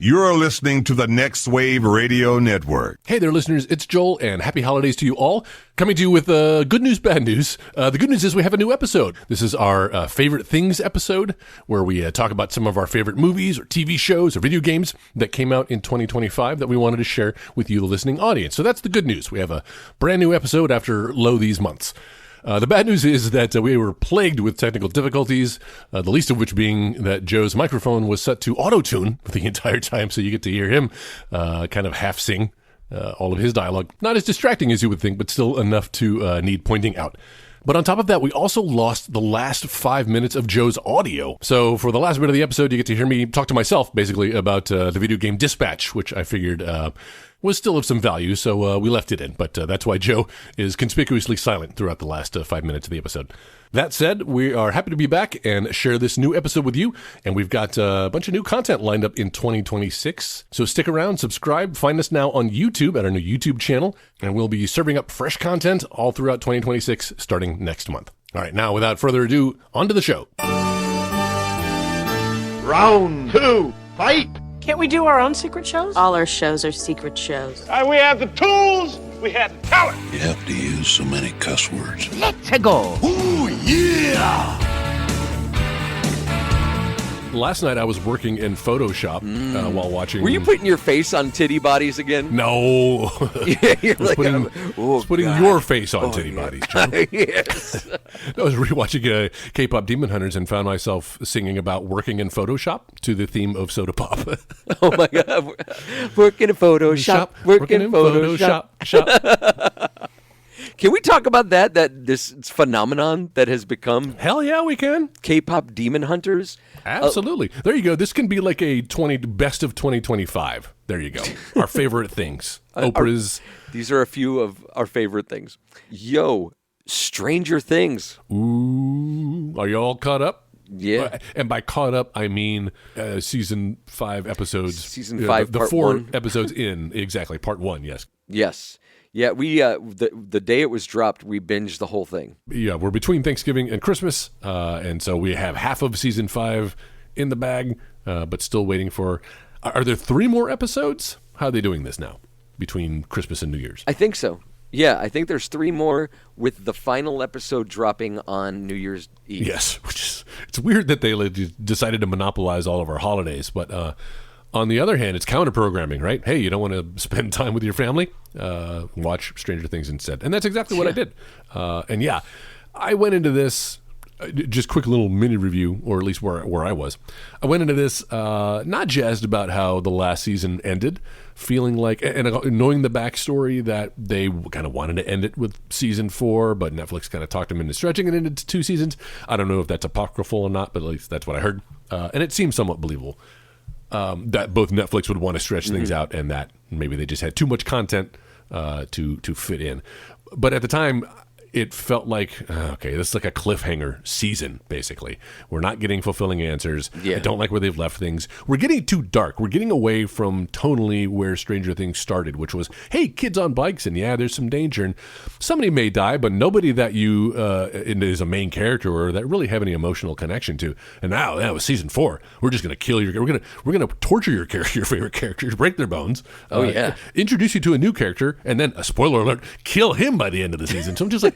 You're listening to the Next Wave Radio Network. Hey there, listeners. It's Joel, and happy holidays to you all. Coming to you with good news, bad news. The good news is we have a new episode. This is our favorite things episode, where we talk about some of our favorite movies or TV shows or video games that came out in 2025 that we wanted to share with you, the listening audience. So that's the good news. We have a brand new episode after these months. The bad news is that we were plagued with technical difficulties, the least of which being that Joe's microphone was set to auto-tune the entire time, so you get to hear him kind of half-sing all of his dialogue. Not as distracting as you would think, but still enough to need pointing out. But on top of that, we also lost the last 5 minutes of Joe's audio. So for the last bit of the episode, you get to hear me talk to myself, basically, about the video game Dispatch, which I figured was still of some value, so we left it in. But that's why Joe is conspicuously silent throughout the last 5 minutes of the episode. That said, we are happy to be back and share this new episode with you. And we've got a bunch of new content lined up in 2026. So stick around, subscribe, find us now on YouTube at our new YouTube channel. And we'll be serving up fresh content all throughout 2026, starting next month. All right, now without further ado, on to the show. Round 2, fight! Can't we do our own secret shows? All our shows are secret shows. We have the tools, we have the talent. You have to use so many cuss words. Let's go. Ooh, yeah! Last night I was working in Photoshop while watching... Were you putting your face on titty bodies again? No. You're I was putting your face on titty bodies, Joe. Yes. I was rewatching K-pop Demon Hunters and found myself singing about working in Photoshop to the theme of Soda Pop. Oh my God. Working in Photoshop. Working in Photoshop. Shop. Can we talk about that this phenomenon that has become Hell yeah, we can. K-pop Demon Hunters? Absolutely. There you go. This can be like a best of 2025. There you go. Our favorite things. Oprah's. These are a few of our favorite things. Yo, Stranger Things. Ooh. Are you all caught up? Yeah. And by caught up, I mean season 5 episodes. Season 5, the part 4 1. episodes in. Exactly. Part 1, yes. Yes. Yeah, we the day it was dropped, we binged the whole thing. Yeah, we're between Thanksgiving and Christmas, and so we have half of season 5 in the bag, but still waiting for... Are there 3 more episodes? How are they doing this now, between Christmas and New Year's? I think so. Yeah, I think there's 3 more, with the final episode dropping on New Year's Eve. Yes, it's weird that they decided to monopolize all of our holidays, but... on the other hand, it's counter-programming, right? Hey, you don't want to spend time with your family? Watch Stranger Things instead. And that's exactly what I did. And yeah, I went into this, just quick little mini review, or at least where I was. I went into this not jazzed about how the last season ended, feeling like, and knowing the backstory that they kind of wanted to end it with season 4, but Netflix kind of talked them into stretching it into 2 seasons. I don't know if that's apocryphal or not, but at least that's what I heard. And it seems somewhat believable. That both Netflix would want to stretch things out, and that maybe they just had too much content to fit in. But at the time, it felt like, okay, this is like a cliffhanger season, basically. We're not getting fulfilling answers. Yeah. I don't like where they've left things. We're getting too dark. We're getting away from tonally where Stranger Things started, which was, hey, kids on bikes, and yeah, there's some danger, and somebody may die, but nobody that you is a main character or that really have any emotional connection to. And now, that was season 4. We're just going to kill your... We're gonna torture your favorite characters, break their bones. Oh, yeah. Introduce you to a new character, and then, a spoiler alert, kill him by the end of the season. So I'm just like...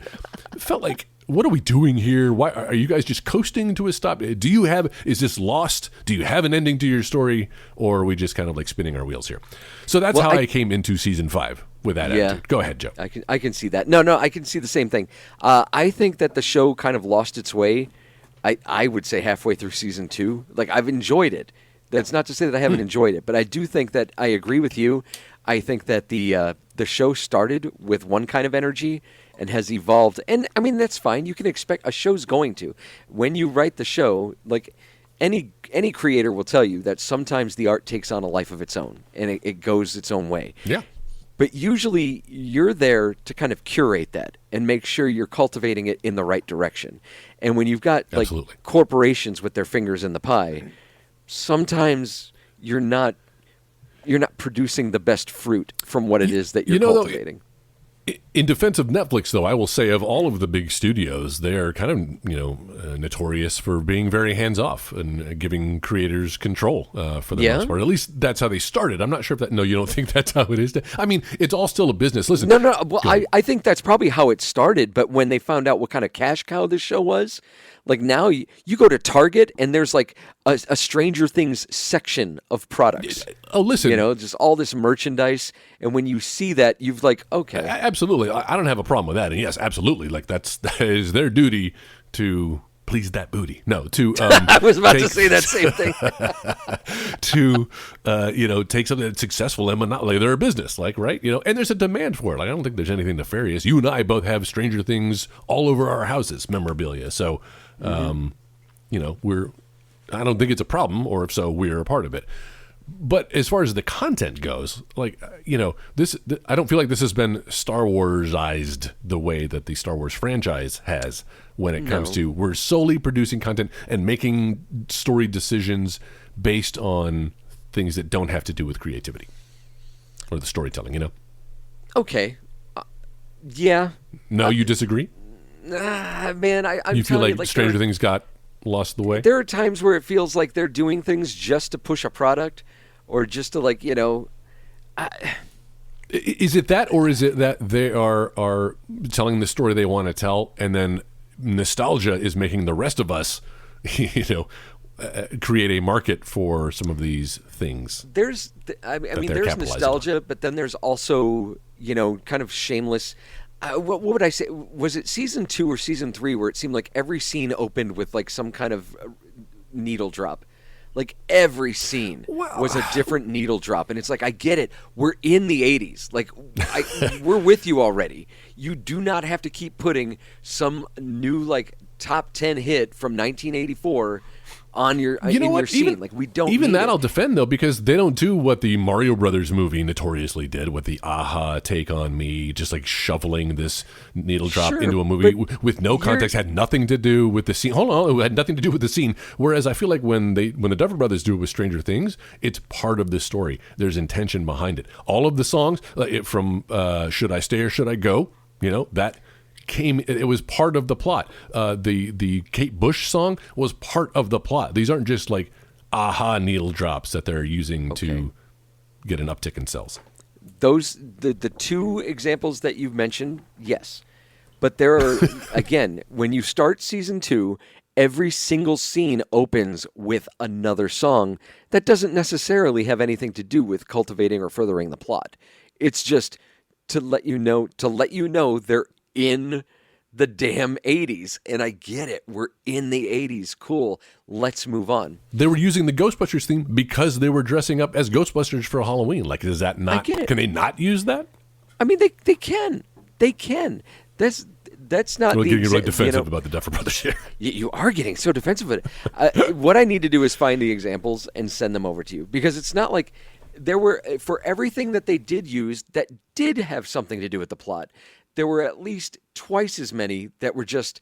It felt like, what are we doing here? Why are you guys just coasting to a stop? Is this lost? Do you have an ending to your story? Or are we just kind of like spinning our wheels here? So that's how I came into season 5 with that attitude. Go ahead, Joe. I can see that. No, I can see the same thing. I think that the show kind of lost its way, I would say halfway through season 2. Like, I've enjoyed it. That's not to say that I haven't enjoyed it, but I do think that I agree with you. I think that the show started with one kind of energy and has evolved. And, I mean, that's fine. You can expect a show's going to. When you write the show, like any creator will tell you that sometimes the art takes on a life of its own and it goes its own way. Yeah. But usually you're there to kind of curate that and make sure you're cultivating it in the right direction. And when you've got like corporations with their fingers in the pie, sometimes you're not producing the best fruit from what it is that you're cultivating. In defense of Netflix, though, I will say of all of the big studios, they are kind of notorious for being very hands off and giving creators control for the most part. At least that's how they started. I'm not sure if that. No, you don't think that's how it is. I mean, it's all still a business. Listen, no. Well, I think that's probably how it started. But when they found out what kind of cash cow this show was, like now you go to Target and there's like a Stranger Things section of products. Oh, listen, just all this merchandise, and when you see that, you've like, okay, absolutely, I don't have a problem with that. And yes, absolutely, like that is their duty to please that booty. No, to I was about to say that same thing. to take something that's successful and monopoly their business, like right, and there's a demand for it. Like I don't think there's anything nefarious. You and I both have Stranger Things all over our houses, memorabilia. So, I don't think it's a problem, or if so, we're a part of it. But as far as the content goes, like, I don't feel like this has been Star Wars-ized the way that the Star Wars franchise has when it comes to we're solely producing content and making story decisions based on things that don't have to do with creativity or the storytelling, Okay. Yeah. No, you disagree? Man, I'm you feel telling like Stranger Things got lost the way? There are times where it feels like they're doing things just to push a product or just to Is it that, or is it that they are telling the story they want to tell, and then nostalgia is making the rest of us, create a market for some of these things? There's nostalgia, but then there's also, kind of shameless. What would I say? Was it season 2 or season 3 where it seemed like every scene opened with like some kind of needle drop? Like every scene was a different needle drop, and it's like, I get it. We're in the 80s. Like we're with you already. You do not have to keep putting some new like top 10 hit from 1984 on your your scene. Like we don't even need that it. I'll defend though, because they don't do what the Mario Brothers movie notoriously did with the aha take on me, just like shoveling this needle drop into a movie with no context, had nothing to do with the scene. Hold on, it had nothing to do with the scene. Whereas I feel like when the Duffer Brothers do it with Stranger Things, it's part of the story. There's intention behind it. All of the songs from Should I Stay or Should I Go, that it was part of the plot. The Kate Bush song was part of the plot. These aren't just like aha needle drops that they're using to get an uptick in sales. Those the two examples that you've mentioned, yes. But there are again, when you start season 2, every single scene opens with another song that doesn't necessarily have anything to do with cultivating or furthering the plot. It's just to let you know they're in the damn 80s. And I get it. We're in the 80s. Cool. Let's move on. They were using the Ghostbusters theme because they were dressing up as Ghostbusters for Halloween. Like, is that not... Can they not use that? I mean, they can. They can. That's not... We're getting really defensive about the Duffer Brothers here. You are getting so defensive of it. What I need to do is find the examples and send them over to you. Because it's not like... There were... For everything that they did use that did have something to do with the plot... There were at least twice as many that we're just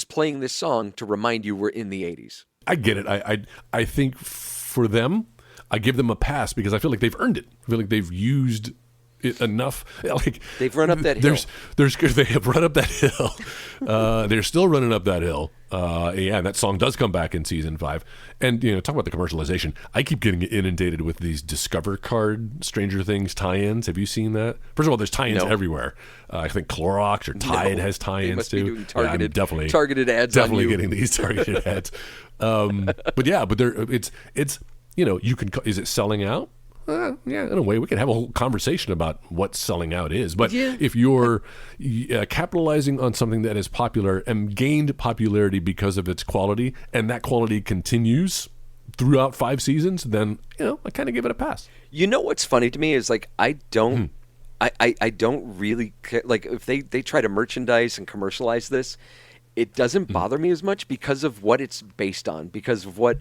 playing this song to remind you we're in the 80s. I get it. I think for them, I give them a pass because I feel like they've earned it. I feel like they've used it enough. Like they've run up that hill. They have run up that hill. They're still running up that hill. And that song does come back in season 5. And talk about the commercialization. I keep getting inundated with these Discover Card Stranger Things tie-ins. Have you seen that? First of all, there's tie-ins everywhere. I think Clorox or Tide has tie-ins too. Be doing targeted, definitely targeted ads. Definitely on you. getting these targeted ads. But it's you can. Is it selling out? Yeah, in a way, we can have a whole conversation about what selling out is. But if you're capitalizing on something that is popular and gained popularity because of its quality, and that quality continues throughout 5 seasons, then I kind of give it a pass. You know what's funny to me is like I don't really care. Like if they try to merchandise and commercialize this, it doesn't bother me as much because of what it's based on, because of what.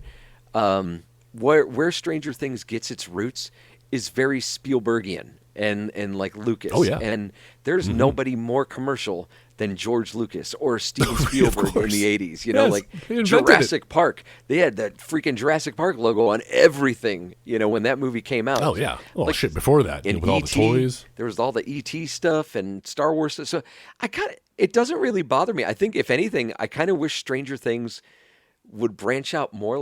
Where Stranger Things gets its roots is very Spielbergian and like Lucas. Oh, yeah. And there's nobody more commercial than George Lucas or Steven Spielberg in the 80s. You know, Yes, like he invented Jurassic Park. They had that freaking Jurassic Park logo on everything, you know, when that movie came out. Oh, yeah. Oh, Like, shit, before that, in with all the E.T., toys. there was all the E.T. stuff and Star Wars stuff. So it doesn't really bother me. I think, if anything, I kind of wish Stranger Things would branch out more.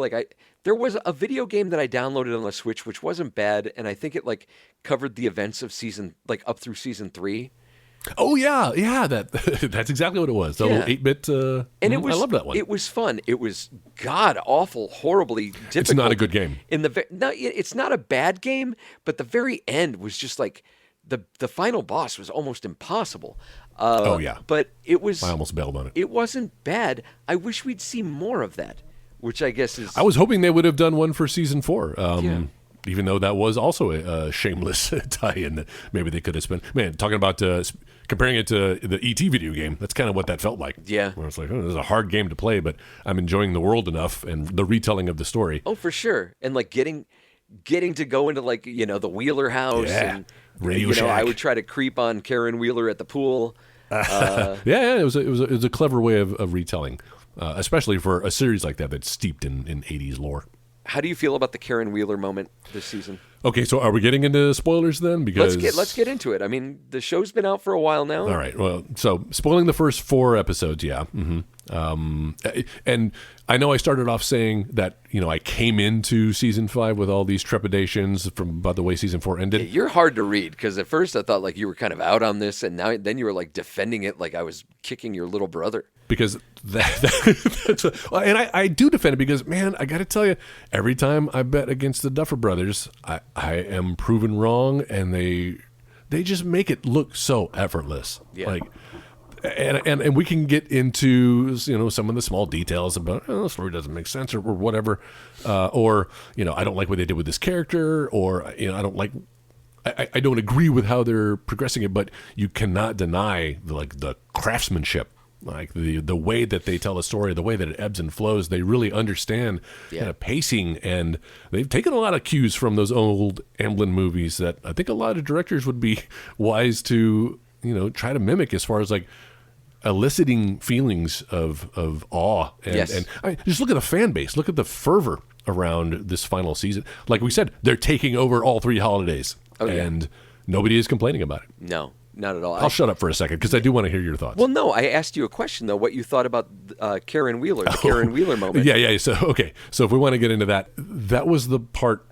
There was a video game that I downloaded on the Switch, which wasn't bad, and I think it like covered the events of up through season 3. Oh, yeah. Yeah, that's exactly what it was. The little 8-bit. And it was, I love that one. It was fun. It was god awful, horribly difficult. It's not a good game. It's not a bad game, but the very end was just like the final boss was almost impossible. Oh, yeah. But it was. I almost bailed on it. It wasn't bad. I wish we'd see more of that, which I guess is. I was hoping they would have done one for season 4. Yeah. Even though that was also a shameless tie-in that maybe they could have spent. Man, talking about comparing it to the E.T. video game, that's kind of what that felt like. Yeah. Where it's like, this is a hard game to play, but I'm enjoying the world enough and the retelling of the story. Oh, for sure. And like getting to go into like, you know, the Wheeler house. Yeah. And, Radio you know, I Shack. would try to creep on Karen Wheeler at the pool. Yeah, it was a clever way of retelling, especially for a series like that that's steeped in 80s lore. How do you feel about the Karen Wheeler moment this season? Okay, so are we getting into spoilers then? Because Let's get into it. I mean, the show's been out for a while now. All right. Well, so spoiling the first 4 episodes, yeah. And I know I started off saying that, you know, I came into season 5 with all these trepidations from about the way seson 4 ended. You're hard to read because at first I thought like you were kind of out on this, and then you were like defending it like I was kicking your little brother. Because and I do defend it because, man, I got to tell you, every time I bet against the Duffer Brothers, I am proven wrong, and they just make it look so effortless. Yeah. Like, and we can get into, you know, some of the small details about the story doesn't make sense or whatever, or, you know, I don't like what they did with this character, or, you know, I don't agree with how they're progressing it, but you cannot deny the craftsmanship. Like the way that they tell a story, the way that it ebbs and flows, they really understand kind of pacing, and they've taken a lot of cues from those old Amblin movies that I think a lot of directors would be wise to, you know, try to mimic as far as like eliciting feelings of awe. And just look at the fan base, look at the fervor around this final season. Like we said, they're taking over all 3 holidays, and nobody is complaining about it. No. Not at all. I'll shut up for a second because I do want to hear your thoughts. Well, no, I asked you a question though. What you thought about Karen Wheeler, the Karen Wheeler moment? Yeah. So if we want to get into that, that was the part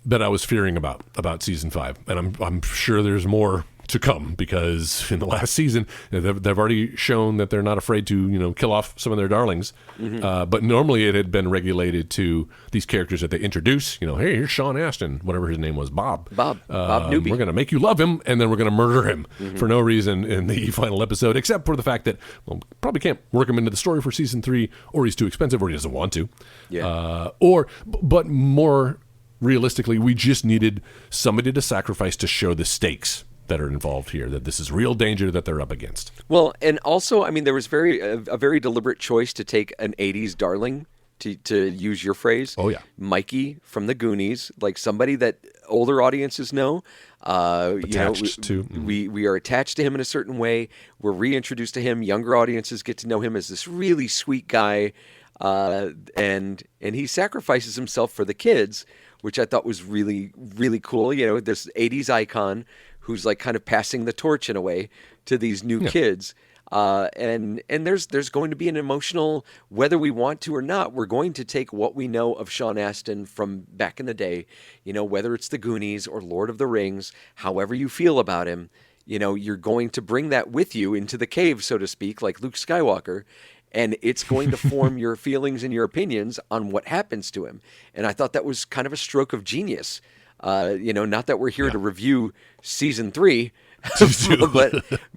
that I was fearing about season 5, and I'm sure there's more to come, because in the last season they've already shown that they're not afraid to, you know, kill off some of their darlings. But normally it had been regulated to these characters that they introduce. You know, hey, here's Sean Astin, whatever his name was, Bob Newby. We're going to make you love him, and then we're going to murder him for no reason in the final episode, except for the fact that, well, probably can't work him into the story for season 3, or he's too expensive, or he doesn't want to. But more realistically, we just needed somebody to sacrifice to show the stakes that are involved here, that this is real danger that they're up against. Well, and also, I mean, there was a very deliberate choice to take an 80s darling, to use your phrase. Oh, yeah. Mikey from the Goonies, like somebody that older audiences know. Attached to. We are attached to him in a certain way. We're reintroduced to him. Younger audiences get to know him as this really sweet guy. And he sacrifices himself for the kids, which I thought was really, really cool. You know, this 80s icon who's like kind of passing the torch in a way to these new kids. And there's going to be an emotional, whether we want to or not, we're going to take what we know of Sean Astin from back in the day, you know, whether it's the Goonies or Lord of the Rings, however you feel about him, you know, you're going to bring that with you into the cave, so to speak, like Luke Skywalker. And it's going to form your feelings and your opinions on what happens to him. And I thought that was kind of a stroke of genius. You know, not that we're here to review season 3,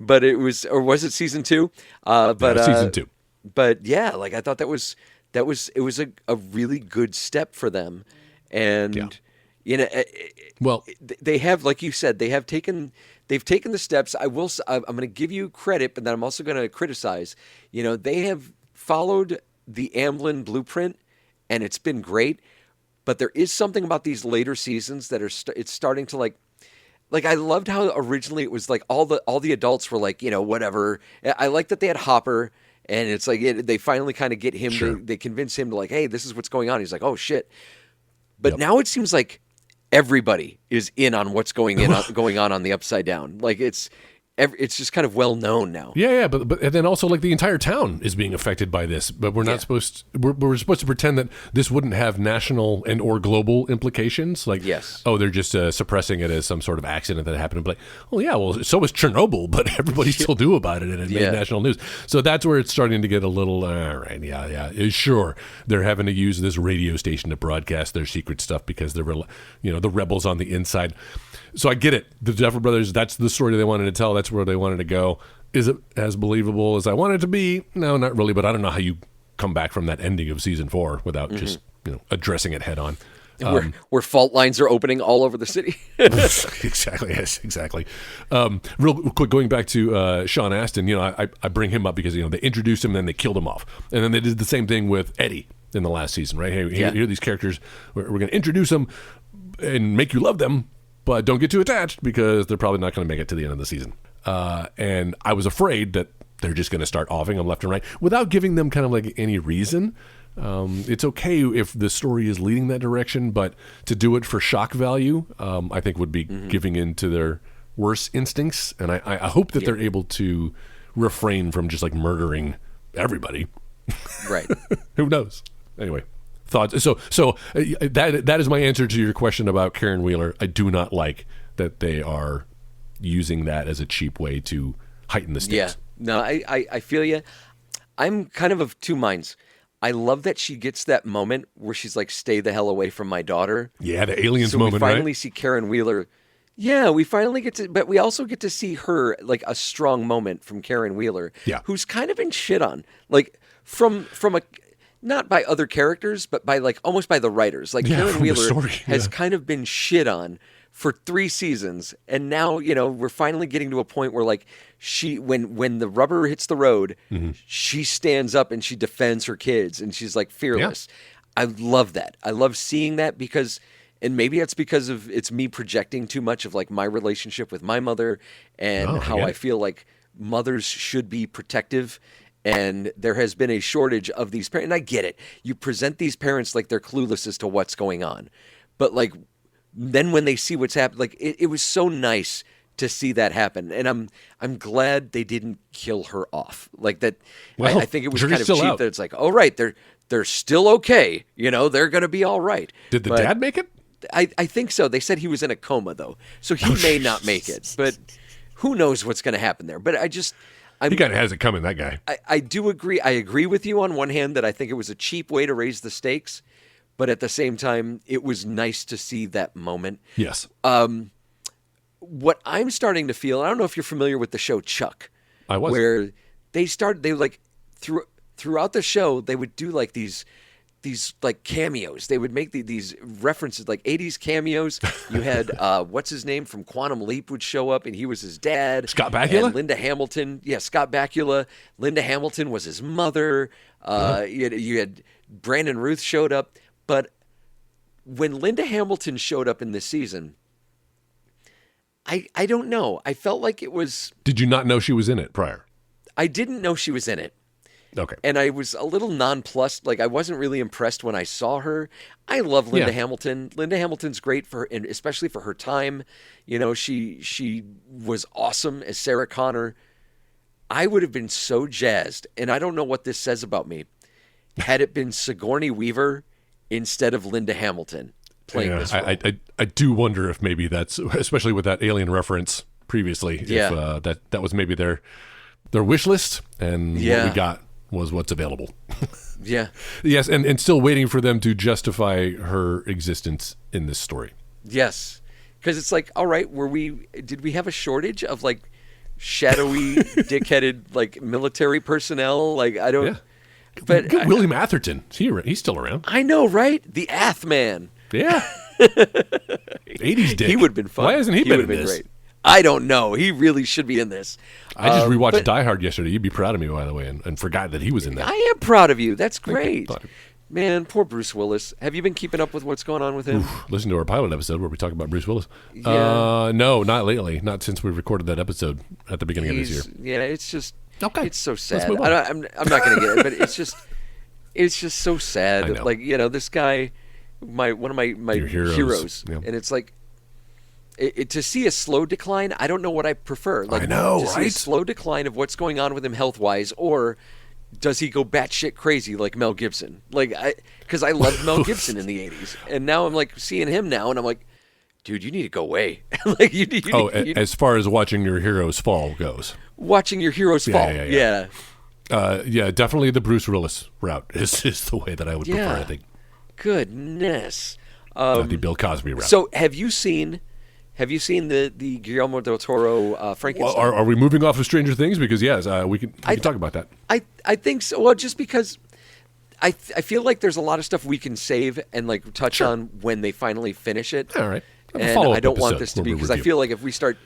but it was, or was it season 2? Season 2. But yeah, like I thought it was a really good step for them. And you know, well, they have, like you said, they've taken the steps. I'm going to give you credit, but then I'm also going to criticize. You know, they have followed the Amblin blueprint, and it's been great. but there is something about these later seasons that are it's starting to like I loved how originally it was like all the adults were like, whatever. I like that they had Hopper, and it's like they finally kind of get him. Sure. They convince him to like, hey, this is what's going on. He's like, oh shit. But now it seems like everybody is in on what's going on the Upside Down. Like it's just kind of well known now. Yeah, but and then also like the entire town is being affected by this, but we're not supposed. We're supposed to pretend that this wouldn't have national and or global implications. Like, yes, they're just suppressing it as some sort of accident that happened. But so was Chernobyl, but everybody still knew about it and it made national news. So that's where it's starting to get a little. All right, sure, they're having to use this radio station to broadcast their secret stuff because they're the rebels on the inside. So I get it. The Duffer Brothers, that's the story they wanted to tell. That's where they wanted to go. Is it as believable as I want it to be? No, not really. But I don't know how you come back from that ending of season 4 without just addressing it head on. Where fault lines are opening all over the city. Exactly. Yes, exactly. Real quick, going back to Sean Astin, I bring him up because, they introduced him and then they killed him off. And then they did the same thing with Eddie in the last season, right? Hey, here are these characters. We're going to introduce them and make you love them. But don't get too attached because they're probably not going to make it to the end of the season. And I was afraid that they're just going to start offing them left and right without giving them kind of like any reason. It's okay if the story is leading that direction, but to do it for shock value, I think would be giving in to their worst instincts. And I hope that they're able to refrain from just like murdering everybody. Right. Who knows? Anyway. Thoughts. So that is my answer to your question about Karen Wheeler. I do not like that they are using that as a cheap way to heighten the stakes. Yeah, no, I feel you. I'm kind of two minds. I love that she gets that moment where she's like, "Stay the hell away from my daughter." Yeah, the aliens so moment. We finally right? see Karen Wheeler. Yeah, we finally get to, but we also get to see her like a strong moment from Karen Wheeler. Yeah, who's kind of been shit on, like from a. Not by other characters, but by like almost by the writers. Like Karen Wheeler has kind of been shit on for 3 seasons, and now we're finally getting to a point where like she, when the rubber hits the road, she stands up and she defends her kids, and she's like fearless. Yeah. I love that. I love seeing that because, and maybe that's because of it's me projecting too much of like my relationship with my mother and how I feel like mothers should be protective. And there has been a shortage of these parents. And I get it. You present these parents like they're clueless as to what's going on. But like then when they see what's happened, like it was so nice to see that happen. And I'm glad they didn't kill her off. Like that. Well, I think it was kind of cheap that it's like, oh, right, they're still okay. They're going to be all right. Did the dad make it? I think so. They said he was in a coma, though. So he may not make it. But who knows what's going to happen there. But he kind of has it coming, that guy. I do agree. I agree with you on one hand that I think it was a cheap way to raise the stakes, but at the same time, it was nice to see that moment. Yes. What I'm starting to feel, I don't know if you're familiar with the show Chuck. I was. Where they like throughout the show, they would do like these like cameos. They would make these references, like 80s cameos. You had, what's his name from Quantum Leap would show up, and he was his dad. Scott Bakula? And Linda Hamilton. Yeah, Scott Bakula. Linda Hamilton was his mother. You had Brandon Ruth showed up. But when Linda Hamilton showed up in this season, I don't know. I felt like it was... Did you not know she was in it prior? I didn't know she was in it. Okay. And I was a little nonplussed. Like, I wasn't really impressed when I saw her. I love Linda Hamilton. Linda Hamilton's great and especially for her time. She was awesome as Sarah Connor. I would have been so jazzed, and I don't know what this says about me, had it been Sigourney Weaver instead of Linda Hamilton playing this role. I do wonder if maybe that's, especially with that alien reference previously, if that was maybe their wish list, and what we got was what's available. Yeah. Yes, and still waiting for them to justify her existence in this story. Yes. Because it's like, all right, did we have a shortage of like shadowy, dickheaded like military personnel? Like, I don't... Yeah. But William Atherton, he's still around. I know, right? The Ath Man. Yeah. 80s dick. He would have been fun. Why hasn't he been in this? Great. I don't know. He really should be in this. I just rewatched Die Hard yesterday. You'd be proud of me, by the way, and forgot that he was in that. I am proud of you. That's great. Man, poor Bruce Willis. Have you been keeping up with what's going on with him? Listen to our pilot episode where we talk about Bruce Willis. Yeah. No, not lately. Not since we recorded that episode at the beginning of this year. Yeah, it's just Okay. it's so Let's sad. move on. I'm not going to get it, but it's just so sad. I know. Like, this guy, one of my Your heroes. Yeah. and it's like to see a slow decline. I don't know what I prefer. Like, I know, to see a right? slow decline of what's going on with him health wise, or does he go batshit crazy like Mel Gibson? Because I loved Mel Gibson in the 80s, and now I'm like seeing him now, and I'm like, dude, you need to go away. Like you As far as watching your heroes fall goes. watching your heroes fall. Yeah. Yeah, definitely the Bruce Willis route is the way that I would prefer, I think. Goodness. Not the Bill Cosby route. So have you seen the Guillermo del Toro Frankenstein? Well, are we moving off of Stranger Things? Because yes, we can talk about that. I think so. Well, just because I feel like there's a lot of stuff we can save and like touch on when they finally finish it. All right. Have a And follow-up I don't want episode this to where be we because I review. feel like if we start,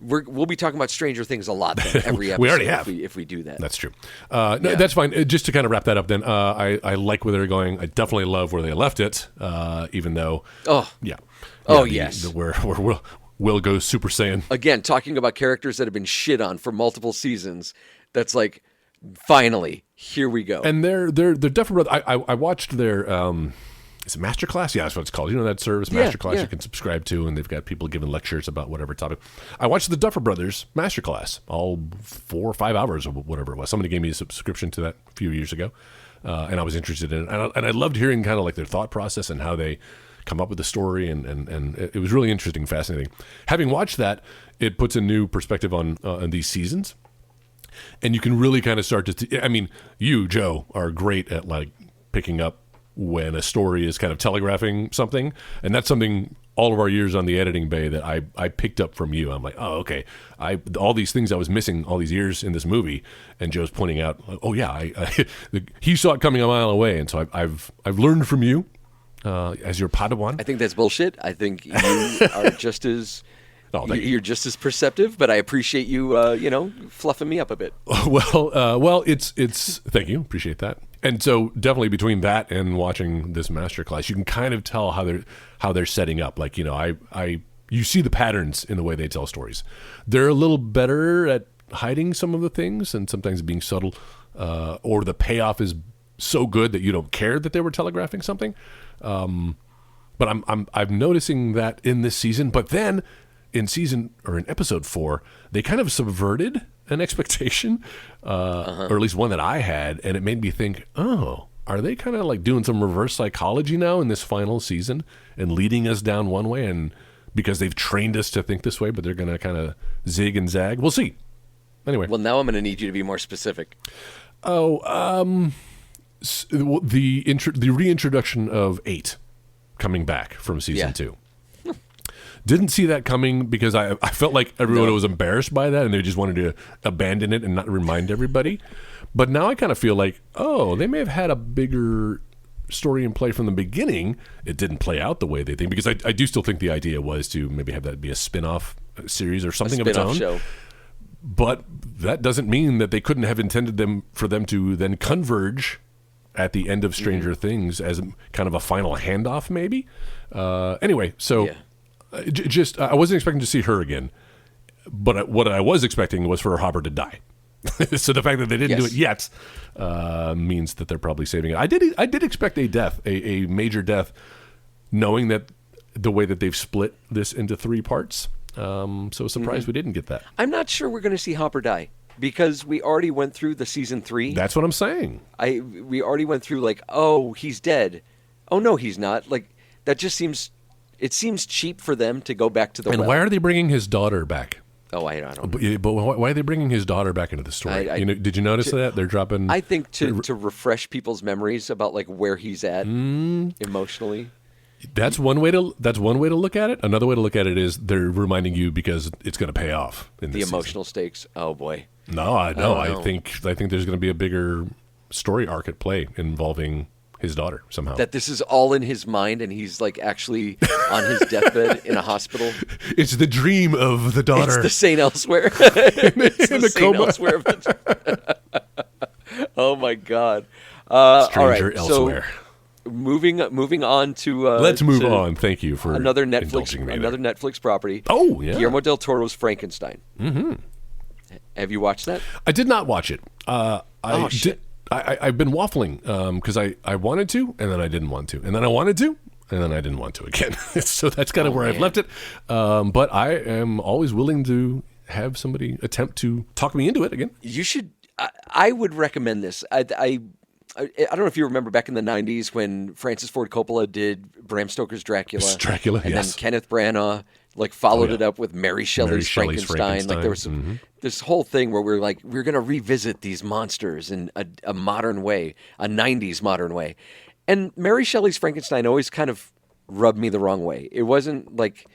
we'll be talking about Stranger Things a lot then, every episode. We already have. if we do that. That's true. No, that's fine. Just to kind of wrap that up, then I like where they're going. I definitely love where they left it, even though. Yes. Where Will goes Super Saiyan. Again, talking about characters that have been shit on for multiple seasons. That's like, finally, here we go. And they're definitely. I watched their. Is it Masterclass? Yeah, that's what it's called. You know that service, Masterclass, you can subscribe to, and they've got people giving lectures about whatever topic. I watched the Duffer Brothers Masterclass, all 4 or 5 hours or whatever it was. Somebody gave me a subscription to that a few years ago, and I was interested in it. And I loved hearing kind of like their thought process and how they come up with the story, and it was really interesting, fascinating. Having watched that, it puts a new perspective on these seasons, and you can really kind of start to. I mean, you, Joe, are great at like picking up when a story is kind of telegraphing something, and that's something all of our years on the editing bay that I picked up from you. I'm like, oh, okay, all these things I was missing all these years in this movie, and Joe's pointing out, oh yeah, he saw it coming a mile away, and so I've learned from you as your Padawan. I think that's bullshit. I think you are just as you're just as perceptive, but I appreciate you fluffing me up a bit. Well, it's thank you, appreciate that. And so definitely between that and watching this masterclass, you can kind of tell how they're setting up. Like, you see the patterns in the way they tell stories. They're a little better at hiding some of the things and sometimes being subtle, or the payoff is so good that you don't care that they were telegraphing something. But I'm noticing that in this season. But then in episode 4, they kind of subverted an expectation, or at least one that I had, and it made me think, oh, are they kind of like doing some reverse psychology now in this final season and leading us down one way, and because they've trained us to think this way, but they're going to kind of zig and zag? We'll see. Anyway. Well, now I'm going to need you to be more specific. The reintroduction of 8 coming back from season 2. Didn't see that coming because I felt like everyone was embarrassed by that and they just wanted to abandon it and not remind everybody. But now I kind of feel like, oh, they may have had a bigger story in play from the beginning. It didn't play out the way they think, because I do still think the idea was to maybe have that be a spin-off series or something of its own. Show. But that doesn't mean that they couldn't have intended for them to then converge at the end of Stranger Things as kind of a final handoff, maybe. Anyway, so... Yeah. I wasn't expecting to see her again, but what I was expecting was for Hopper to die. So the fact that they didn't do it yet means that they're probably saving it. I did expect a death, a major death, knowing that the way that they've split this into 3 parts. So surprised we didn't get that. I'm not sure we're going to see Hopper die, because we already went through the season 3. That's what I'm saying. We already went through like, oh, he's dead. Oh no, he's not. Like, that just seems. It seems cheap for them to go back to the well. And why are they bringing his daughter back? Oh, I don't know. But why are they bringing his daughter back into the story? Did you notice that? They're dropping... I think to refresh people's memories about like where he's at emotionally. That's one way to look at it. Another way to look at it is they're reminding you because it's going to pay off in this emotional stakes. Oh boy. No, I think there's going to be a bigger story arc at play involving his daughter somehow. That this is all in his mind, and he's like actually on his deathbed in a hospital. It's the dream of the daughter. It's the Saint Elsewhere. It's the Saint Elsewhere of the... Oh my God! Stranger Elsewhere. moving on to Let's move on. Thank you for another indulging me there. Netflix property. Oh, yeah. Guillermo del Toro's Frankenstein. Mm-hmm. Have you watched that? I did not watch it. Shit. I've been waffling because I wanted to, and then I didn't want to, and then I wanted to, and then I didn't want to again. So that's kind of where I've left it. But I am always willing to have somebody attempt to talk me into it again. You should. I would recommend this. I don't know if you remember back in the 90s when Francis Ford Coppola did Bram Stoker's Dracula. And then Kenneth Branagh followed it up with Mary Shelley's Frankenstein. Like there was this whole thing where we're going to revisit these monsters in a modern way, a 90s modern way. And Mary Shelley's Frankenstein always kind of rubbed me the wrong way. It wasn't like...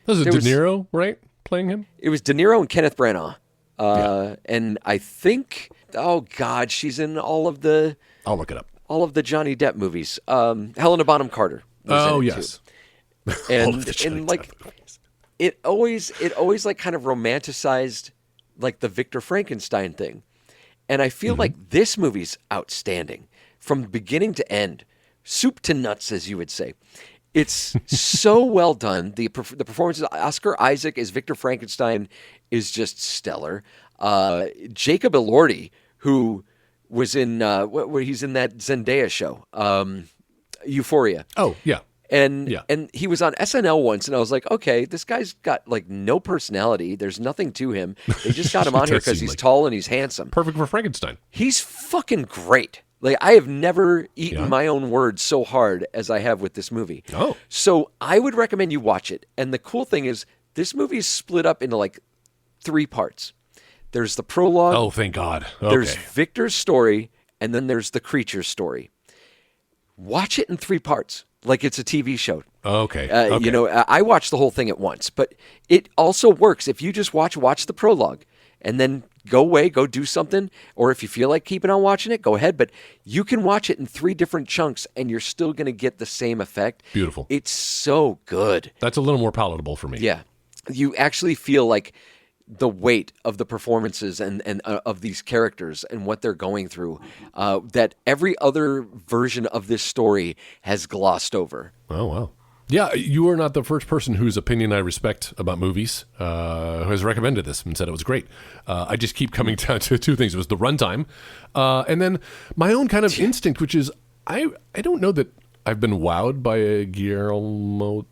Was it De Niro, right, playing him? It was De Niro and Kenneth Branagh. And I think... Oh, God, she's in all of the... I'll look it up. All of the Johnny Depp movies. Helena Bonham Carter was in it, yes. Too. And it always kind of romanticized the Victor Frankenstein thing. And I feel like this movie's outstanding from beginning to end, soup to nuts, as you would say. It's so well done. The performances, Oscar Isaac as Victor Frankenstein is just stellar. Jacob Elordi, who was in where he's in that Zendaya show, Euphoria. Oh, yeah. And he was on SNL once, and I was like, okay, this guy's got no personality. There's nothing to him. They just got him on here because he's tall and he's handsome. Perfect for Frankenstein. He's fucking great. I have never eaten my own words so hard as I have with this movie. Oh. So I would recommend you watch it. And the cool thing is this movie is split up into 3 parts. There's the prologue. Oh, thank God. Okay. There's Victor's story, and then there's the creature's story. Watch it in 3 parts, like it's a TV show. Okay. I watched the whole thing at once, but it also works if you just watch the prologue and then go away, go do something, or if you feel like keeping on watching it, go ahead. But you can watch it in 3 different chunks, and you're still going to get the same effect. Beautiful. It's so good. That's a little more palatable for me. Yeah. You actually feel like the weight of the performances and of these characters and what they're going through that every other version of this story has glossed over. Oh, wow. Yeah, you are not the first person whose opinion I respect about movies who has recommended this and said it was great. I just keep coming down to 2 things. It was the runtime and then my own kind of instinct, which is I don't know that I've been wowed by a Guillermo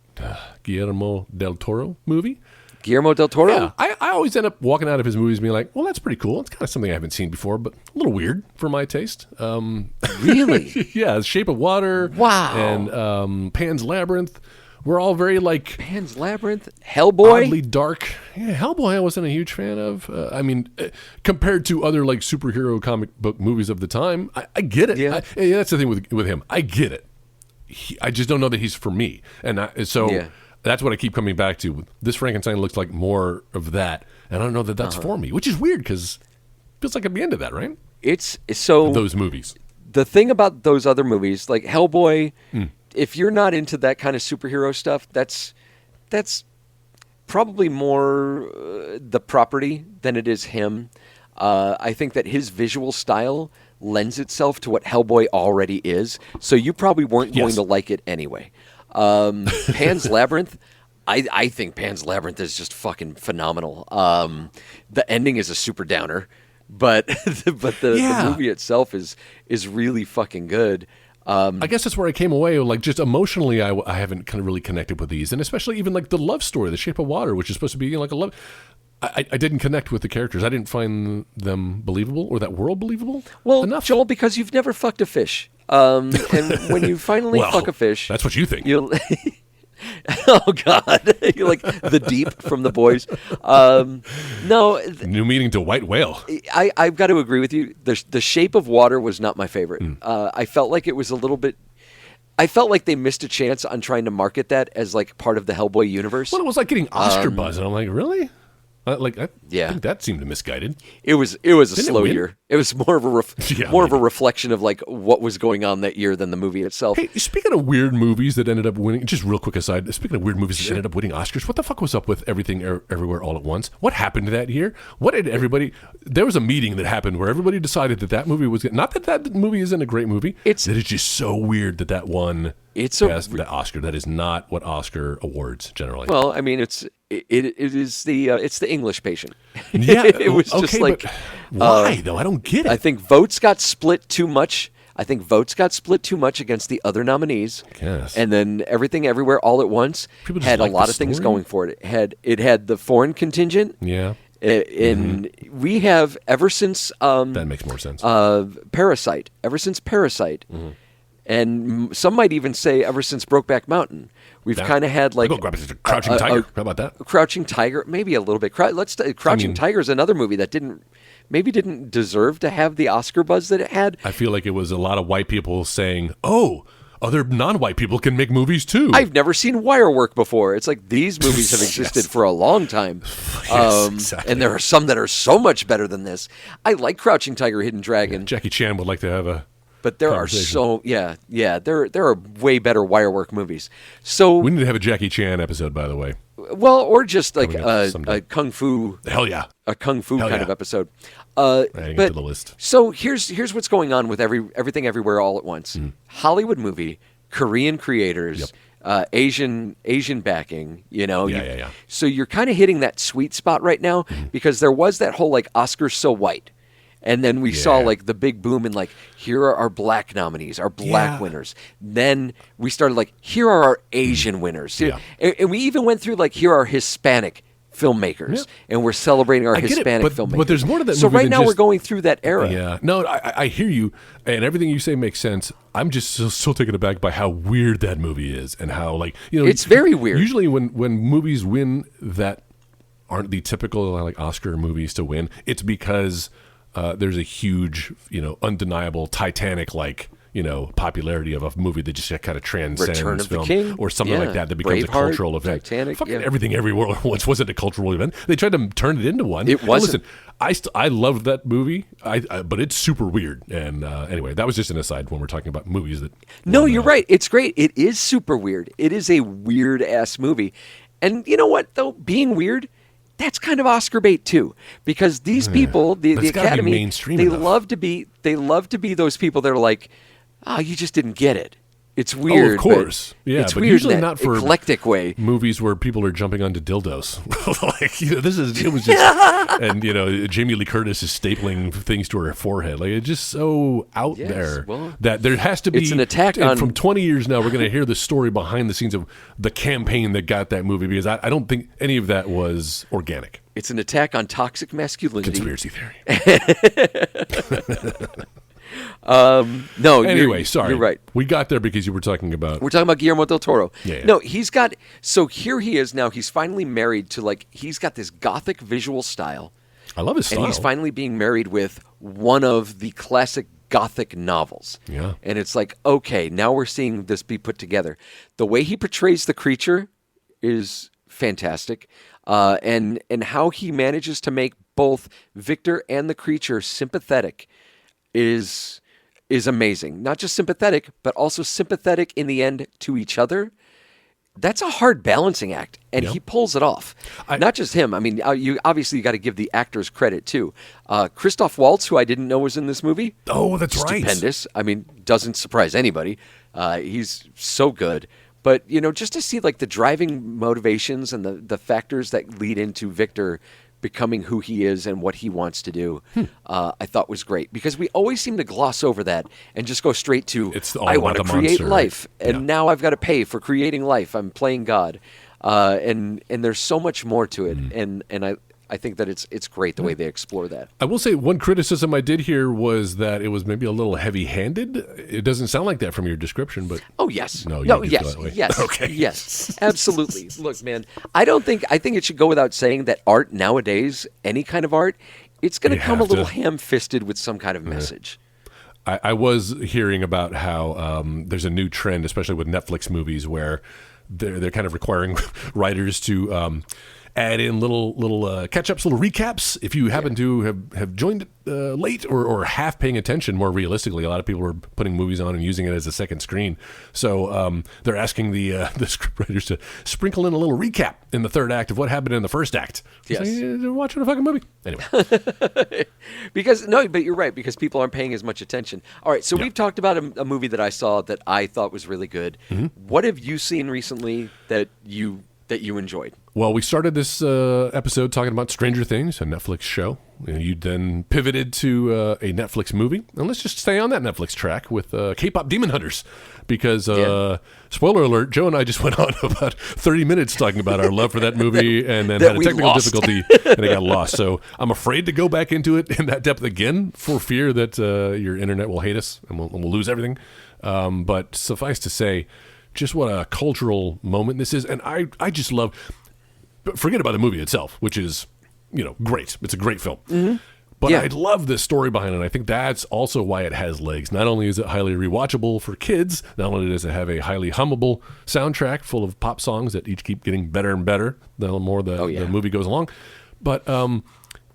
del Toro movie. Guillermo del Toro? Yeah, I always end up walking out of his movies being like, well, that's pretty cool. It's kind of something I haven't seen before, but a little weird for my taste. Really? Yeah, Shape of Water. Wow. And Pan's Labyrinth. We're all very Pan's Labyrinth? Hellboy? Oddly dark. Yeah, Hellboy I wasn't a huge fan of. Compared to other superhero comic book movies of the time, I get it. Yeah. That's the thing with him. I get it. I just don't know that he's for me. And that's what I keep coming back to. This Frankenstein looks like more of that, and I don't know that that's for me, which is weird because it feels like I'd be into that, right? It's so those movies. The thing about those other movies, like Hellboy, if you're not into that kind of superhero stuff, that's probably more the property than it is him. I think that his visual style lends itself to what Hellboy already is, so you probably weren't going to like it anyway. Pan's Labyrinth, I think Pan's Labyrinth is just fucking phenomenal. The ending is a super downer, but the movie itself is really fucking good. I guess that's where I came away. Just emotionally, I haven't kind of really connected with these, and especially even the love story, The Shape of Water, which is supposed to be a love. I didn't connect with the characters. I didn't find them believable or that world believable. Well, enough. Joel, because you've never fucked a fish. And when you finally fuck a fish, that's what you think. You'll oh God, you're like the Deep from The Boys. No, new meaning to white whale. I've got to agree with you. The Shape of Water was not my favorite. I felt like it was a little bit. I felt like they missed a chance on trying to market that as part of the Hellboy universe. Well, it was like getting Oscar buzz, and I'm like, really? I Yeah. think that seemed misguided. It was a Didn't slow it win? year. It was more of a Yeah, more of a maybe. reflection of like what was going on that year than the movie itself. Hey, speaking of weird movies that ended up winning, just real quick aside, speaking of weird movies that ended up winning Oscars, what the fuck was up with Everything Everywhere All at Once? What happened that year? What did everybody... There was a meeting that happened where everybody decided that movie was... Not that movie isn't a great movie. It's just so weird that won the Oscar. That is not what Oscar awards generally. Well, I mean, it is the English Patient. Yeah, it was okay, just like but why though? I don't get it. I think votes got split too much. Against the other nominees. Yes. And then Everything Everywhere All at Once People just had a like lot the of things story? going for it. It had the foreign contingent. Yeah, And we have ever since that makes more sense. Parasite. Ever since Parasite. And some might even say ever since Brokeback Mountain, we've kind of had like Crouching Tiger. How about that? Crouching Tiger, maybe a little bit. Crouching Tiger is another movie that didn't deserve to have the Oscar buzz that it had. I feel like it was a lot of white people saying, "Oh, other non-white people can make movies too." I've never seen wire work before. It's like these movies have existed for a long time. Yes, exactly. And there are some that are so much better than this. I like Crouching Tiger, Hidden Dragon. Jackie Chan would like to have a... But there are there are way better wire work movies. So We need to have a Jackie Chan episode, by the way. well, or just like Coming up someday. a kung fu Hell yeah. kind yeah. of episode. Adding it to the list. So here's what's going on with Everything Everywhere All at Once. Hollywood movie, Korean creators, Asian backing. Yeah. So you're kind of hitting that sweet spot right now because there was that whole like Oscars so white. And then we saw like the big boom and like, here are our black nominees, our black winners. Then we started like, here are our Asian winners. Yeah. And we even went through like, here are Hispanic filmmakers. And we're celebrating our Hispanic filmmakers. But there's more to that so movie right than now just- we're going through that era. Yeah. No, I hear you, and everything you say makes sense. I'm just so taken aback by how weird that movie is and how, like, It's very weird. Usually when movies win that aren't the typical like Oscar movies to win, it's because there's a huge, undeniable Titanic-like, popularity of a movie that just kind of transcends Return of the film King. or something like that becomes a Braveheart, cultural event. Titanic, Fucking yeah. Everything Everywhere once wasn't a cultural event. They tried to turn it into one. It And wasn't. listen, I loved that movie, but it's super weird. And anyway, that was just an aside when we're talking about movies that. No, you're right. It's great. It is super weird. It is a weird-ass movie. And you know what, though? Being weird, that's kind of Oscar bait too, because these people, the But it's gotta be Academy, mainstream they enough. love to be those people that are like, you just didn't get it. It's Oh, weird. of course. but Yeah, it's but weird usually in that not for eclectic way. movies where people are jumping onto dildos. It was just, and Jamie Lee Curtis is stapling things to her forehead. Like, it's just so out Yes, there well, that there has to be. it's an attack and on- From 20 years now, we're going to hear the story behind the scenes of the campaign that got that movie, because I don't think any of that was organic. It's an attack on toxic masculinity. Conspiracy theory. No, Anyway, sorry. You're right. We got there because you were talking about. We're talking about Guillermo del Toro. Yeah. No, he's got. So here he is now. He's finally married to he's got this gothic visual style. I love his style. And he's finally being married with one of the classic Gothic novels. Yeah. And it's like, okay, now we're seeing this be put together. The way he portrays the creature is fantastic. And how he manages to make both Victor and the creature sympathetic is amazing. Not just sympathetic, but also sympathetic in the end to each other. That's a hard balancing act, and he pulls it off. Not just him. I mean, you got to give the actors credit too. Christoph Waltz, who I didn't know was in this movie. Oh, that's right. Stupendous. I mean, doesn't surprise anybody. He's so good. But just to see like the driving motivations and the factors that lead into Victor becoming who he is and what he wants to do, I thought was great, because we always seem to gloss over that and just go straight to, I want to create life, and now I've got to pay for creating life. I'm playing God, and there's so much more to it, and I think that it's great the way they explore that. I will say one criticism I did hear was that it was maybe a little heavy-handed. It doesn't sound like that from your description, but Oh yes, No, you didn't yes, feel that way. yes, Okay. yes, absolutely. Look, man, I think it should go without saying that art nowadays, any kind of art, it's going to You come a have to. little ham-fisted with some kind of message. I was hearing about how there's a new trend, especially with Netflix movies, where they're kind of requiring writers to add in little catch-ups, little recaps. If you happen to have joined it late or half paying attention, more realistically, a lot of people were putting movies on and using it as a second screen. So they're asking the scriptwriters to sprinkle in a little recap in the third act of what happened in the first act. Yes. So you're watching a fucking movie. Anyway. But you're right, because people aren't paying as much attention. All right, so we've talked about a movie that I saw that I thought was really good. What have you seen recently that you enjoyed? Well, we started this episode talking about Stranger Things, a Netflix show. You then pivoted to a Netflix movie. And let's just stay on that Netflix track with K-pop Demon Hunters. Because, spoiler alert, Joe and I just went on about 30 minutes talking about our love for that movie and then had a technical difficulty and it got lost. So I'm afraid to go back into it in that depth again for fear that your internet will hate us and we'll lose everything. But suffice to say, just what a cultural moment this is. And I just love... Forget about the movie itself, which is, great. It's a great film. But I love the story behind it. I think that's also why it has legs. Not only is it highly rewatchable for kids, not only does it have a highly hummable soundtrack full of pop songs that each keep getting better and better the more the movie goes along, but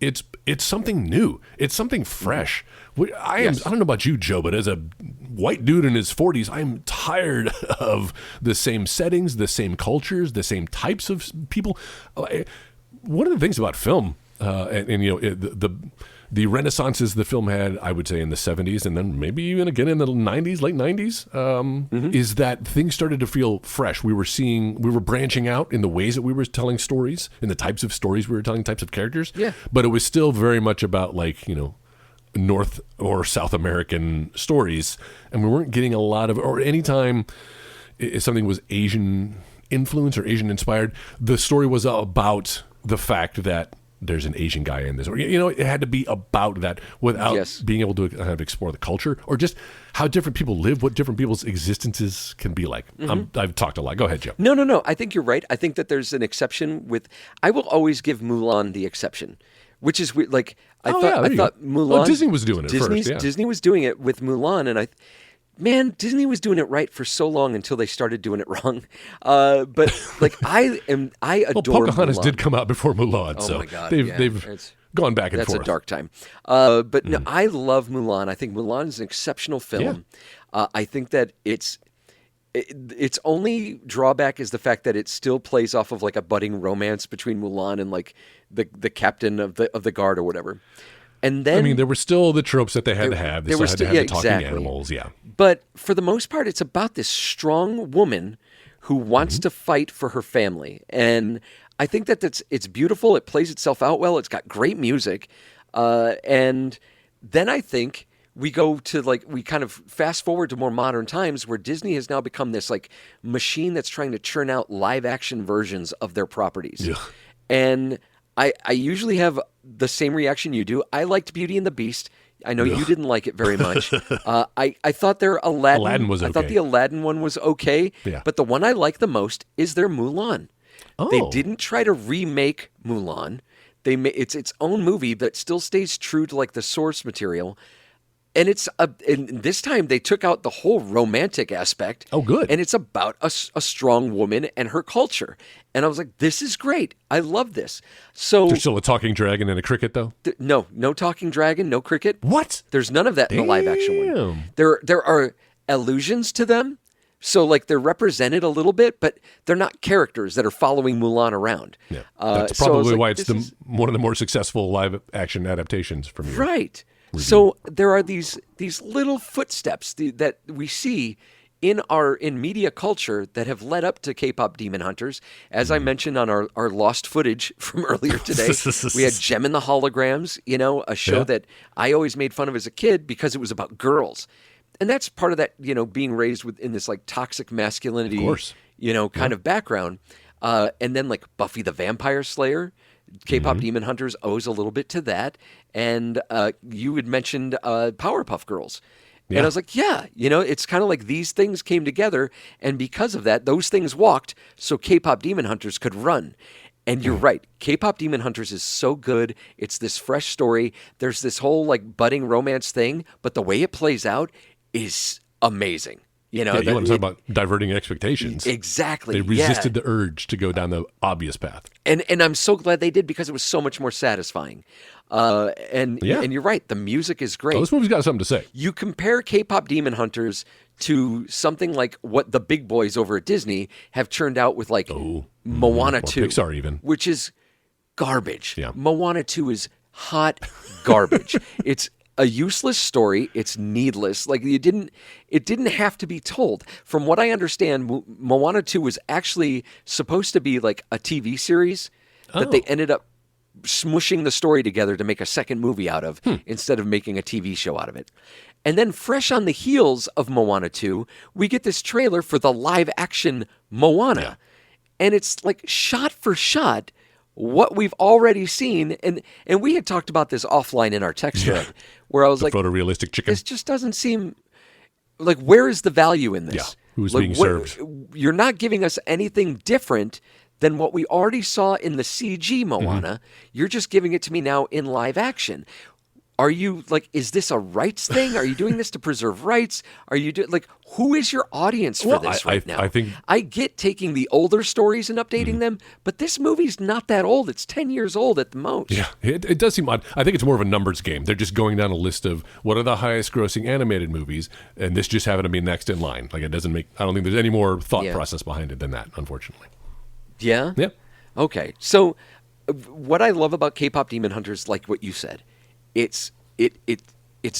it's something new. It's something fresh. I don't know about you, Joe, but as a white dude in his 40s, I'm tired of the same settings, the same cultures, the same types of people. One of the things about film, the renaissances the film had, I would say in the 70s and then maybe even again in the 90s, late 90s, is that things started to feel fresh. We were branching out in the ways that we were telling stories, in the types of stories we were telling, types of characters. Yeah. But it was still very much about North or South American stories, and we weren't getting a lot of, or anytime if something was Asian influence or Asian inspired, the story was about the fact that there's an Asian guy in this, or it had to be about that without being able to kind of explore the culture or just how different people live, what different people's existences can be like. I've talked a lot. Go ahead, Joe. No. I think you're right. I think that there's an exception I will always give Mulan the exception. Which is weird. Like I thought Mulan. Well, Disney was doing it first. Yeah. Disney was doing it with Mulan, and Disney was doing it right for so long until they started doing it wrong. But I adore. Pocahontas Mulan. did come out before Mulan, so my God, they've gone back and that's forth. That's a dark time. But no, I love Mulan. I think Mulan is an exceptional film. Yeah. I think that its only drawback is the fact that it still plays off of a budding romance between Mulan and the captain of the guard or whatever. And then there were still the tropes that they had to have. They still had to have the talking animals, But for the most part, it's about this strong woman who wants to fight for her family. And I think that it's beautiful. It plays itself out well. It's got great music. And then I think we go to we kind of fast forward to more modern times where Disney has now become this machine that's trying to churn out live action versions of their properties. Yeah. And I usually have the same reaction you do. I liked Beauty and the Beast. I know you didn't like it very much. I thought their Aladdin was okay. I thought the Aladdin one was okay. Yeah. But the one I like the most is their Mulan. Oh. They didn't try to remake Mulan. It's its own movie that still stays true to the source material. And and this time they took out the whole romantic aspect. Oh, good. And it's about a strong woman and her culture. And I was like, this is great. I love this. So there's still a talking dragon and a cricket, though? No talking dragon, no cricket. What? There's none of that in the live action one. There are allusions to them. So they're represented a little bit, but they're not characters that are following Mulan around. Yeah. That's probably why it's one of the more successful live action adaptations from your right. Review. So there are these little footsteps that we see in media culture that have led up to K-pop Demon Hunters. As I mentioned on our lost footage from earlier today, we had Gem and the Holograms, a show that I always made fun of as a kid because it was about girls. And that's part of that, being raised in this toxic masculinity, of course. Kind of background. And then Buffy the Vampire Slayer, K-pop Demon Hunters owes a little bit to that. And you had mentioned Powerpuff Girls. Yeah. And I was like, it's kind of like these things came together. And because of that, those things walked so K-pop Demon Hunters could run. And you're right. K-pop Demon Hunters is so good. It's this fresh story. There's this whole budding romance thing. But the way it plays out is amazing. You know, Yeah, you want to talk about diverting expectations. Exactly. They resisted the urge to go down the obvious path. And I'm so glad they did because it was so much more satisfying. And you're right. The music is great. Oh, this movie's got something to say. You compare K-pop Demon Hunters to something like what the big boys over at Disney have churned out with like Moana or 2. Pixar even. Which is garbage. Yeah. Moana 2 is hot garbage. It's a useless story. It's needless. Like it didn't have to be told. From what I understand, Moana 2 was actually supposed to be like a TV series that they ended up smushing the story together to make a second movie out of instead of making a TV show out of it. And then fresh on the heels of Moana 2, we get this trailer for the live action Moana. Yeah. And it's like shot for shot what we've already seen. And we had talked about this offline in our text thread where I was like, photorealistic chicken. this just doesn't seem like, where is the value in this? Yeah. Who's Like, being served? You're not giving us anything different than what we already saw in the CG Moana. You're just giving it to me now in live action. Are you like, is this a rights thing? Are you doing this to preserve rights? Are you like, who is your audience for this right now? I think I get taking the older stories and updating them, but this movie's not that old. It's 10 years old at the most. Yeah, it does seem odd. I think it's more of a numbers game. They're just going down a list of what are the highest grossing animated movies, and this just happened to be next in line. Like it doesn't make, I don't think there's any more thought process behind it than that, unfortunately. Yeah? Yeah. Okay. So what I love about K-pop Demon Hunters, like what you said, it's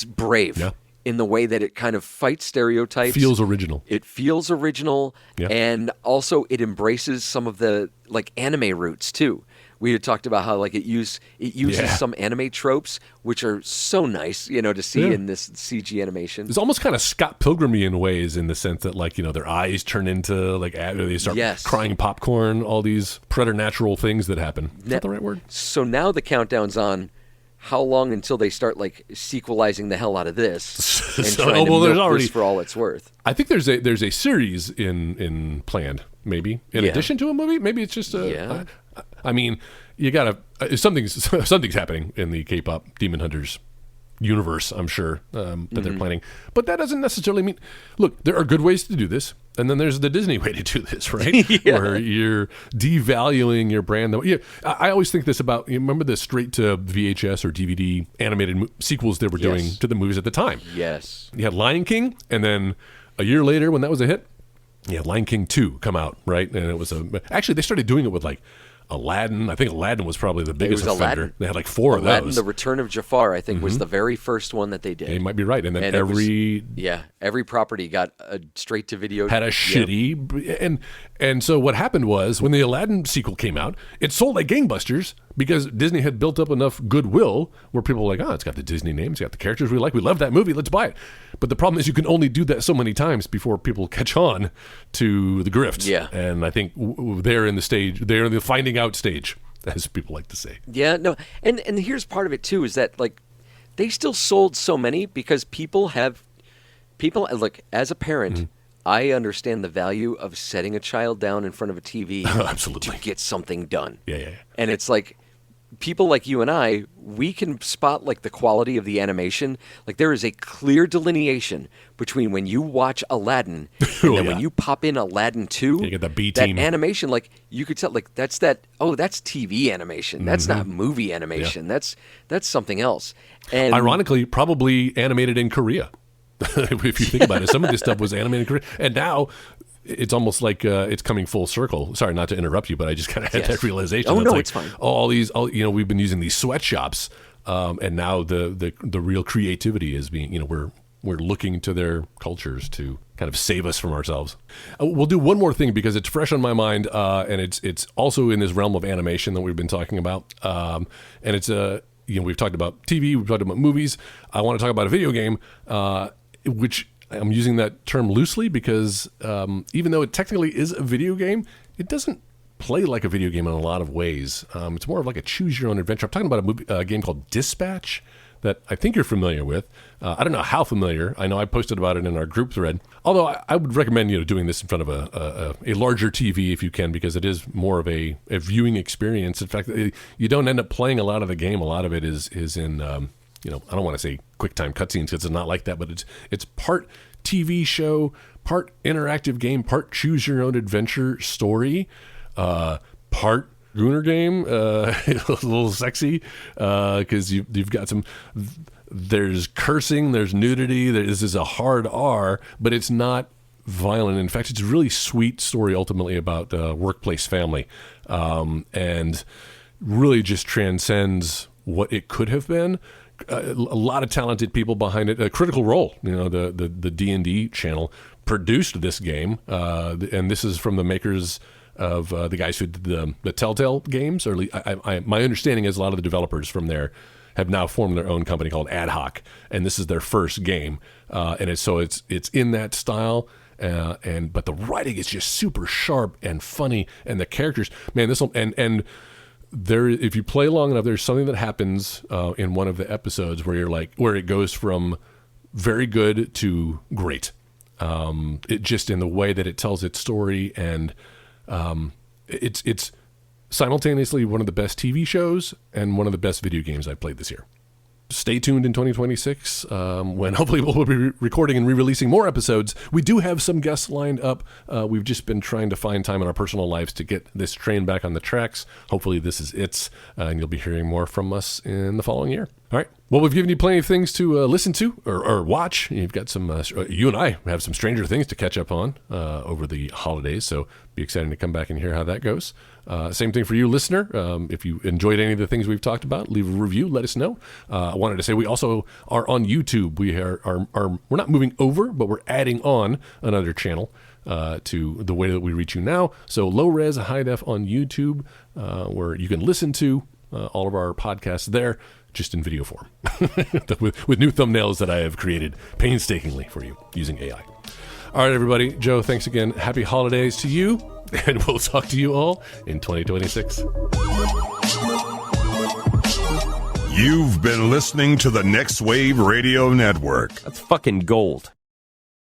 brave in the way that it kind of fights stereotypes. Feels original. It feels original, and also it embraces some of the like anime roots too. We had talked about how like it uses some anime tropes, which are so nice, to see in this CG animation. It's almost kind of Scott Pilgrim-y in ways, in the sense that like their eyes turn into like they start crying popcorn. All these preternatural things that happen. Is that the right word? So now the countdown's on. How long until they start like sequelizing the hell out of this and trying to milk this for all it's worth? I think there's a series in planned, maybe in addition to a movie. Maybe it's just a. I mean, you gotta something's happening in the K-pop Demon Hunters universe. I'm sure that they're planning, but that doesn't necessarily mean. Look, there are good ways to do this, and then there's the Disney way to do this, right? Where you're devaluing your brand. I always think this about. You remember the straight to VHS or DVD animated sequels they were doing to the movies at the time. Yes, you had Lion King, and then a year later, when that was a hit, you had Lion King 2 come out, right? And it was actually they started doing it with like Aladdin. I think Aladdin was probably the biggest offender. Aladdin. They had like 4 of Aladdin, those. The Return of Jafar, I think, was the very first one that they did. Yeah, you might be right. And then every property got a straight to video. Had a shitty and so what happened was when the Aladdin sequel came out, it sold like gangbusters because Disney had built up enough goodwill where people were like, oh, it's got the Disney names, it's got the characters we like, we love that movie, let's buy it. But the problem is you can only do that so many times before people catch on to the grift. Yeah. And I think they're in the finding out stage, as people like to say. Yeah, no. And here's part of it too, is that like they still sold so many because people look, as a parent, I understand the value of setting a child down in front of a TV Absolutely. to get something done. Yeah. And it's like people like you and I, we can spot like the quality of the animation. Like there is a clear delineation between when you watch Aladdin and then when you pop in Aladdin 2, you get the B team. that animation, like you could tell, like that's TV animation. That's not movie animation. That's something else. And ironically, probably animated in Korea. If you think about it, some of this stuff was animated in Korea, and now it's almost like it's coming full circle. Sorry, not to interrupt you, but I just kind of had that realization. Oh, no, like, it's fine. We've been using these sweatshops, and now the real creativity is being, we're looking to their cultures to kind of save us from ourselves. We'll do one more thing because it's fresh on my mind, and it's also in this realm of animation that we've been talking about, and it's we've talked about TV, we've talked about movies. I want to talk about a video game, which I'm using that term loosely because even though it technically is a video game, it doesn't play like a video game in a lot of ways. It's more of like a choose-your-own adventure. I'm talking about a game called Dispatch that I think you're familiar with. I don't know how familiar. I know I posted about it in our group thread. Although I would recommend doing this in front of a larger TV if you can, because it is more of a viewing experience. In fact, you don't end up playing a lot of the game. A lot of it is in I don't want to say QuickTime cutscenes because it's not like that, but it's part TV show, part interactive game, part choose your own adventure story, part Gooner game, a little sexy, because you've got some. There's cursing, there's nudity. This is a hard R, but it's not violent. In fact, it's a really sweet story ultimately about workplace family, and really just transcends what it could have been. A lot of talented people behind it. A Critical Role, the D&D channel produced this game, and this is from the makers of the guys who did the Telltale games. Or my understanding is a lot of the developers from there have now formed their own company called Ad Hoc, and this is their first game, and it's in that style, but the writing is just super sharp and funny, and the characters, man, this will and there, if you play long enough, there's something that happens in one of the episodes where it goes from very good to great, it just in the way that it tells its story, and it's simultaneously one of the best TV shows and one of the best video games I've played this year. Stay tuned in 2026 when hopefully we'll be recording and re-releasing more episodes. We do have some guests lined up. We've just been trying to find time in our personal lives to get this train back on the tracks. Hopefully this is it, and you'll be hearing more from us in the following year. All right. Well, we've given you plenty of things to listen to or watch. You've got some, you and I have some Stranger Things to catch up on over the holidays, so be excited to come back and hear how that goes. Same thing for you, listener. If you enjoyed any of the things we've talked about, leave a review, let us know. I wanted to say we also are on YouTube. We are we're not moving over, but we're adding on another channel to the way that we reach you now. So low res, high def on YouTube, where you can listen to all of our podcasts there, just in video form, with new thumbnails that I have created painstakingly for you using AI. All right, everybody. Joe, thanks again. Happy holidays to you, and we'll talk to you all in 2026. You've been listening to the Next Wave Radio Network. That's fucking gold.